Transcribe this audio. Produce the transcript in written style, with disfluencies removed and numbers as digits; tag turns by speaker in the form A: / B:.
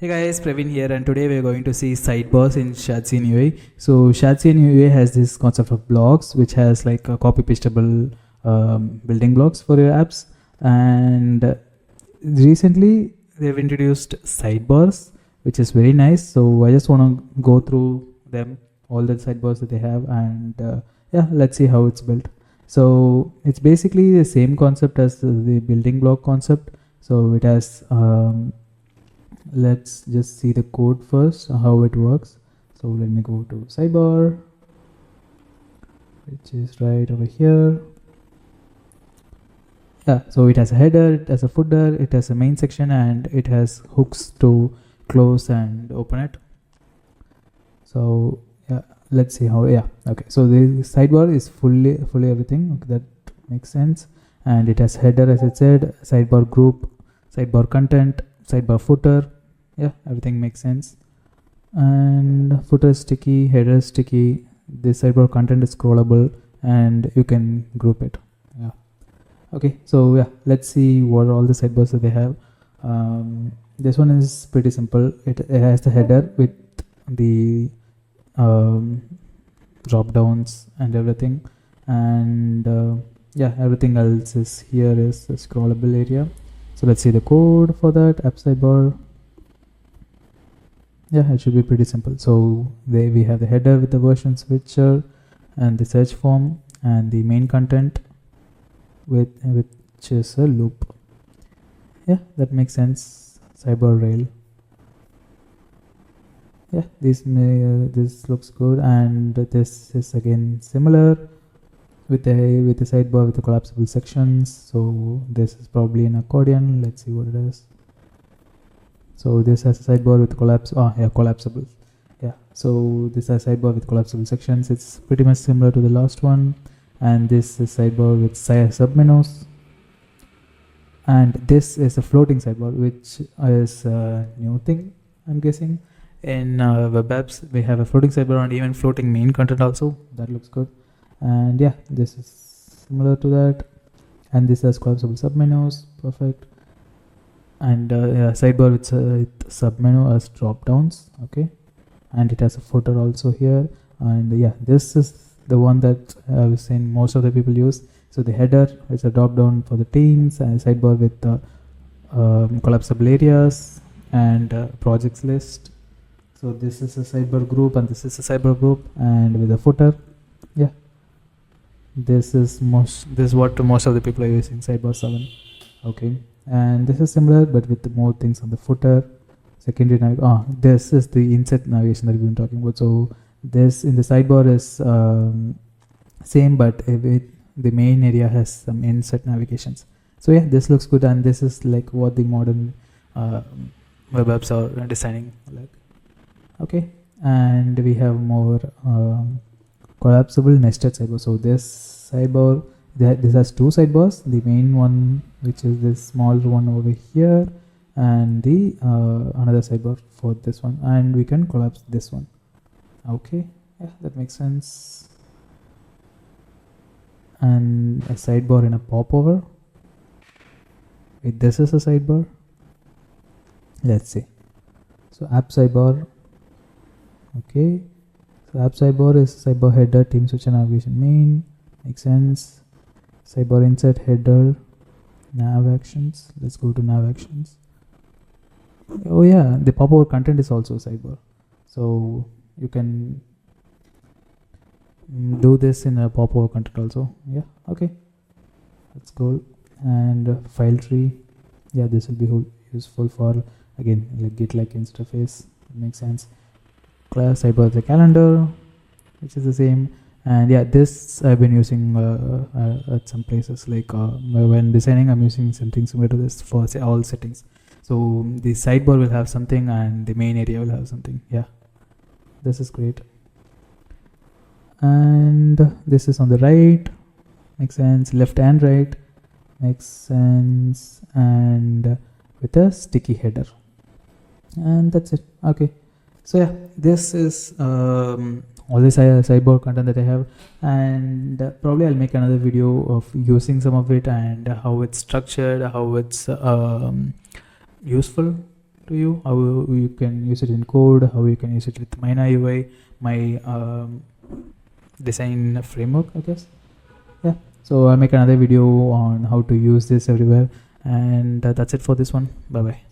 A: Hey guys, Praveen here, and today we're going to see sidebars in shadcn UI. So shadcn UI has this concept of blocks, which has like a copy pastable building blocks for your apps. And recently they've introduced sidebars, which is very nice. So I just want to go through them, all the sidebars that they have, and yeah, let's see how it's built. So it's basically the same concept as the building block concept. So it has let's just see the code first, how it works. So let me go to sidebar, which is right over here. Yeah, so it has a header, it has a footer, it has a main section, and it has hooks to close and open it. So yeah, let's see how. Yeah, okay, so the sidebar is fully everything. Okay, that makes sense. And it has header, as I said, sidebar group, sidebar content, sidebar footer. Yeah, everything makes sense. And footer is sticky, header is sticky, this sidebar content is scrollable, and you can group it. Yeah, okay, so yeah, let's see what are all the sidebars that they have. This one is pretty simple. It has the header with the drop downs and everything, and yeah, everything else is here is the scrollable area. So let's see the code for that app sidebar. Yeah, it should be pretty simple. So we have the header with the version switcher and the search form and the main content which is a loop. Yeah, that makes sense. Sidebar rail. Yeah, this looks good, and this is again similar with the sidebar with the collapsible sections. So this is probably an accordion. Let's see what it is. So this has a sidebar with collapsible. Yeah, so this has a sidebar with collapsible sections. It's pretty much similar to the last one. And this is sidebar with submenus. And this is a floating sidebar, which is a new thing, I'm guessing. In web apps, we have a floating sidebar and even floating main content also. That looks good. And yeah, this is similar to that. And this has collapsible submenus. Perfect. And sidebar with submenu as drop downs. Okay, and it has a footer also here. And yeah, this is the one that I've seen most of the people use. So the header is a drop down for the teams, and sidebar with the collapsible areas and projects list. So this is a sidebar group, and this is a sidebar group, and with a footer. Yeah, this is what most of the people are using, sidebar 7. Okay, and this is similar but with more things on the footer. Secondary this is the inset navigation that we've been talking about. So this in the sidebar is same, but the main area has some inset navigations. So yeah, this looks good, and this is like what the modern web apps are designing like. Okay, and we have more collapsible nested sidebar. So this sidebar, this has two sidebars, the main one, which is this small one over here, and the another sidebar for this one, and we can collapse this one. Okay, yeah, that makes sense. And a sidebar in a popover. Wait, this is a sidebar. Let's see. So app sidebar. Okay, so app sidebar is sidebar header, team switcher, navigation main. Makes sense. Sidebar insert, header, nav actions. Let's go to nav actions. Oh yeah, the popover content is also a sidebar. So you can do this in a popover content also. Yeah, okay, that's cool. And file tree. Yeah, this will be useful for again like Git-like interface. It makes sense. Class sidebar the calendar, which is the same. And yeah, this I've been using at some places, like when designing I'm using something similar to this for all settings. So the sidebar will have something and the main area will have something. Yeah, this is great. And this is on the right, makes sense. Left and right, makes sense. And with a sticky header, and that's it. Okay, so yeah, this is all this sidebar content that I have, and probably I'll make another video of using some of it and how it's structured, how it's useful to you, how you can use it in code, how you can use it with Mina UI, my design framework, I guess. Yeah, so I'll make another video on how to use this everywhere, and that's it for this one. Bye bye.